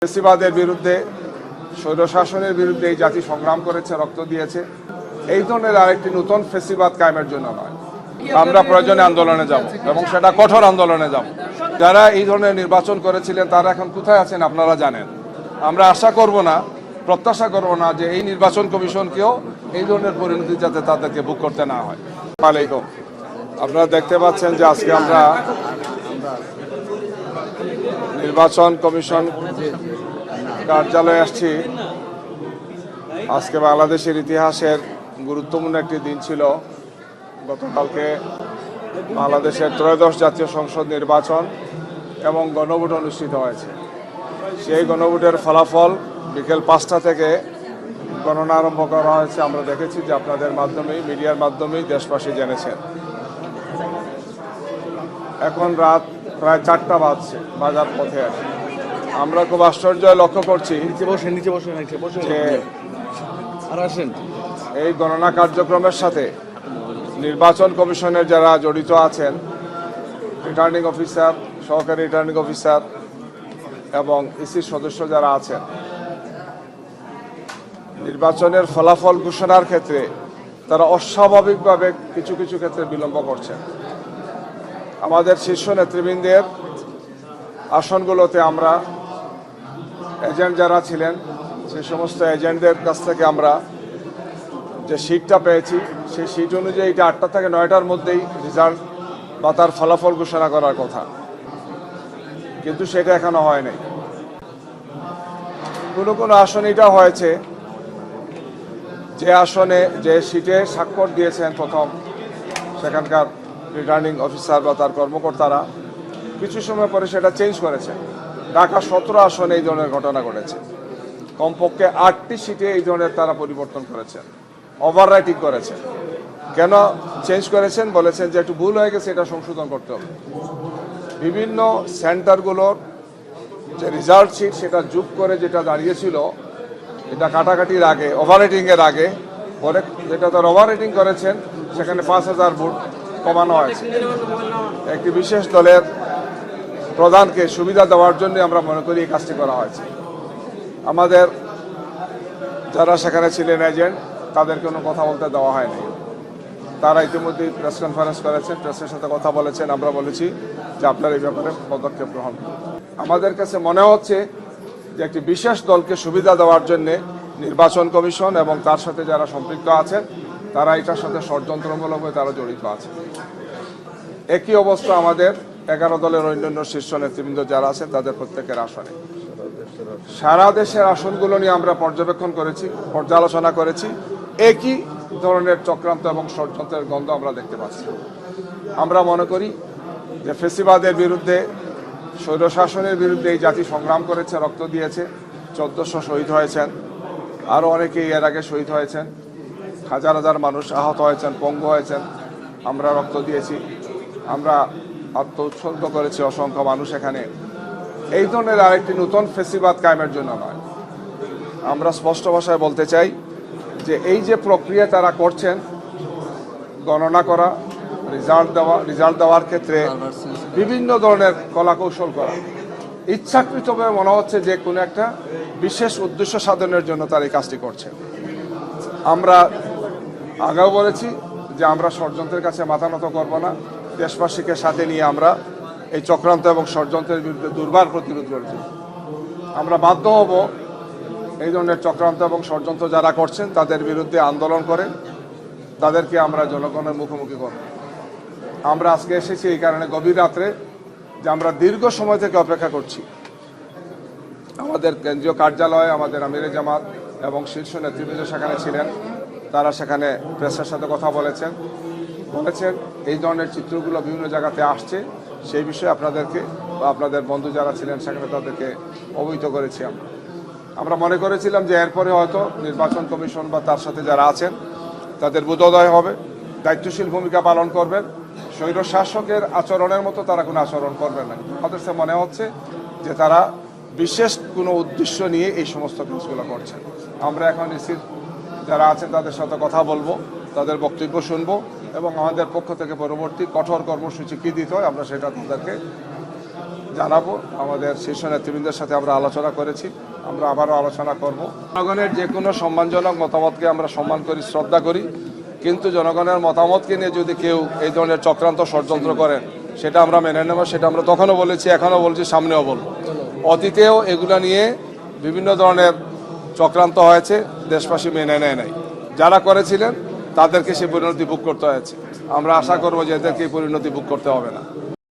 ফেসিবাদের বিরুদ্ধে স্বৈরশাসনের বিরুদ্ধে এই জাতি সংগ্রাম করেছে, রক্ত দিয়েছে। এই ধরনের আরেকটি নতুন ফেসিবাদ কায়েমের জন্য নয়। আমরা প্রয়োজনে আন্দোলনে যাব এবং সেটা কঠোর আন্দোলনে যাব। যারা এই ধরনের নির্বাচন করেছিলেন তারা এখন কোথায় আছেন আপনারা জানেন। আমরা আশা করব না, প্রত্যাশা করব না যে এই নির্বাচন কমিশনকেও এই ধরনের পরিণতি যাতে তাদেরকে ভোগ করতে না হয়। আলাইকুম। আপনারা দেখতে পাচ্ছেন যে আজকে আমরা নির্বাচন কমিশন কার্যালয়ে আসছি। আজকে বাংলাদেশের ইতিহাসের গুরুত্বপূর্ণ একটি দিন ছিল। গতকালকে বাংলাদেশের ত্রয়োদশ জাতীয় সংসদ নির্বাচন এবং গণভোট অনুষ্ঠিত হয়েছে। সেই গণভোটের ফলাফল বিকেল 5টা থেকে গণনা আরম্ভ করা হয়েছে। আমরা দেখেছি যে আপনাদের মাধ্যমেই, মিডিয়ার মাধ্যমেই দেশবাসী জেনেছেন। এখন রাত প্রায় 4টা বাজছে, বাজার পথে আছে। আমরা খুব আশ্চর্য লক্ষ্য করছি যে এই গণনা কার্যক্রমের সাথে নির্বাচন কমিশনের যারা জড়িত আছেন, রিটার্নিং অফিসার, সহকারী রিটার্নিং অফিসার এবং ইসির সদস্য যারা আছেন, নির্বাচনের ফলাফল ঘোষণার ক্ষেত্রে তারা অস্বাভাবিকভাবে কিছু কিছু ক্ষেত্রে বিলম্ব করছেন। আমাদের শীর্ষ নেতৃবৃন্দের আসনগুলোতে আমরা এজেন্ট যারা ছিলেন সেই সমস্ত এজেন্টদের কাছ থেকে আমরা যে সিটটা পেয়েছি, সেই সিট অনুযায়ী এটা 8টা থেকে 9টার মধ্যেই রেজাল্ট বা তার ফলাফল ঘোষণা করার কথা, কিন্তু সেটা এখনো হয় নাই। কোনো কোনো আসনে এটা হয়েছে যে আসনে যে সিটে স্বাক্ষর দিয়েছেন প্রথম সেখানকার রিটার্নিং অফিসার বা তার কর্মকর্তারা, কিছু সময় পরে সেটা চেঞ্জ করেছে। ঢাকা 17 আসনে এই ধরনের ঘটনা ঘটেছে। কমপক্ষে 8টি সিটে এই ধরনের তারা পরিবর্তন করেছেন, ওভাররাইটিং করেছেন। কেন চেঞ্জ করেছেন? বলেছেন যে একটু ভুল হয়ে গেছে, এটা সংশোধন করতে হবে। বিভিন্ন সেন্টারগুলোর যে রেজাল্ট শিট সেটা যোগ করে যেটা দাঁড়িয়েছিল, এটা কাটাকাটির আগে, ওভাররাইটিংয়ের আগে পরে যেটা তারা ওভাররাইটিং করেছেন সেখানে 5000 ভোট কমানো হয়েছে। একটি বিশেষ দলের প্রধানকে সুবিধা দেওয়ার জন্য আমরা মনে করি এই কাজটি করা হয়েছে। আমাদের যারা সেখানে ছিলেন এজেন্ট, তাদের কোনো কথা বলতে দেওয়া হয়নি। তারা ইতিমধ্যেই প্রেস কনফারেন্স করেছেন, প্রেসের সাথে কথা বলেছেন। আমরা বলেছি যে আপনার এই ব্যাপারে পদক্ষেপ গ্রহণ করুন। আমাদের কাছে মনে হচ্ছে যে একটি বিশেষ দলকে সুবিধা দেওয়ার জন্য নির্বাচন কমিশন এবং তার সাথে যারা সম্পৃক্ত আছেন তারা এটার সাথে ষড়যন্ত্রমূলকভাবে তারা জড়িত আছে। একই অবস্থা আমাদের 11 দলের অন্যান্য শীর্ষ নেতৃবৃন্দ যারা আছেন তাদের প্রত্যেকের আসনে। সারা দেশের আসনগুলো নিয়ে আমরা পর্যবেক্ষণ করেছি, পর্যালোচনা করেছি। একই ধরনের চক্রান্ত এবং ষড়যন্ত্রের গন্ধ আমরা দেখতে পাচ্ছি। আমরা মনে করি যে ফেসিবাদের বিরুদ্ধে, স্বৈরশাসনের বিরুদ্ধে এই জাতি সংগ্রাম করেছে, রক্ত দিয়েছে। 1400 শহীদ হয়েছেন, আরও অনেকেই এর আগে শহীদ হয়েছেন। হাজার হাজার মানুষ আহত হয়েছেন, পঙ্গু হয়েছেন। আমরা রক্ত দিয়েছি, আমরা আত্ম উৎসর্গ করেছি অসংখ্য মানুষ এখানে। এই ধরনের আরেকটি নতুন ফেসিবাদ কায়েমের জন্য নয়। আমরা স্পষ্ট ভাষায় বলতে চাই যে এই যে প্রক্রিয়া তারা করছেন, গণনা করা, রেজাল্ট দেওয়ার ক্ষেত্রে বিভিন্ন ধরনের কলাকৌশল করা, ইচ্ছাকৃতভাবে মনে হচ্ছে যে কোনো একটা বিশেষ উদ্দেশ্য সাধনের জন্য তারা এই কাজটি করছে। আমরা আগেও বলেছি যে আমরা ষড়যন্ত্রের কাছে মাথা নত করব না। দেশবাসীকে সাথে নিয়ে আমরা এই চক্রান্ত এবং ষড়যন্ত্রের বিরুদ্ধে দুর্বার প্রতিরোধ করেছি। আমরা বাধ্য হব এই ধরনের চক্রান্ত এবং ষড়যন্ত্র যারা করছেন তাদের বিরুদ্ধে আন্দোলন করে তাদেরকে আমরা জনগণের মুখোমুখি করব। আমরা আজকে এসেছি এই কারণে গভীর রাত্রে যে আমরা দীর্ঘ সময় থেকে অপেক্ষা করছি। আমাদের কেন্দ্রীয় কার্যালয়ে আমাদের আমিরে জামাত এবং শীর্ষ নেতৃবৃন্দ সেখানে ছিলেন। তারা সেখানে প্রেসের সাথে কথা বলেছেন এই ধরনের চিত্রগুলো বিভিন্ন জায়গাতে আসছে, সেই বিষয়ে আপনাদেরকে বা আপনাদের বন্ধু যারা ছিলেন সেখানে তাদেরকে অবহিত করেছি। আমরা মনে করেছিলাম যে এরপরে হয়তো নির্বাচন কমিশন বা তার সাথে যারা আছেন তাদের বোধোদয় হবে, দায়িত্বশীল ভূমিকা পালন করবেন, স্বৈরশাসকের আচরণের মতো তারা কোনো আচরণ করবেন না। আমাদের কাছে মনে হচ্ছে যে তারা বিশেষ কোনো উদ্দেশ্য নিয়ে এই সমস্ত কাজগুলো করছেন। আমরা এখন ইসির যারা আছেন তাদের সাথে কথা বলবো, তাদের বক্তব্য শুনবো এবং আমাদের পক্ষ থেকে পরবর্তী কঠোর কর্মসূচি কী দিতে হয় আমরা সেটা তাদেরকে জানাবো। আমাদের শীর্ষ নেতৃবৃন্দের সাথে আমরা আলোচনা করেছি, আমরা আবারও আলোচনা করব। জনগণের যে কোনো সম্মানজনক মতামতকে আমরা সম্মান করি, শ্রদ্ধা করি, কিন্তু জনগণের মতামতকে নিয়ে যদি কেউ এই ধরনের চক্রান্ত ষড়যন্ত্র করেন সেটা আমরা মেনে নেব। সেটা আমরা তখনও বলেছি, এখনও বলছি, সামনেও বলব। অতীতেও এগুলো নিয়ে বিভিন্ন ধরনের চক্রান্ত হয়েছে, দেশবাসী মেনে নেয় নাই। যারা করেছিলেন তাদেরকে সেই পরিণতি ভোগ করতে হয়েছে। আমরা আশা করবো যে এদেরকে এই পরিণতি ভোগ করতে হবে না।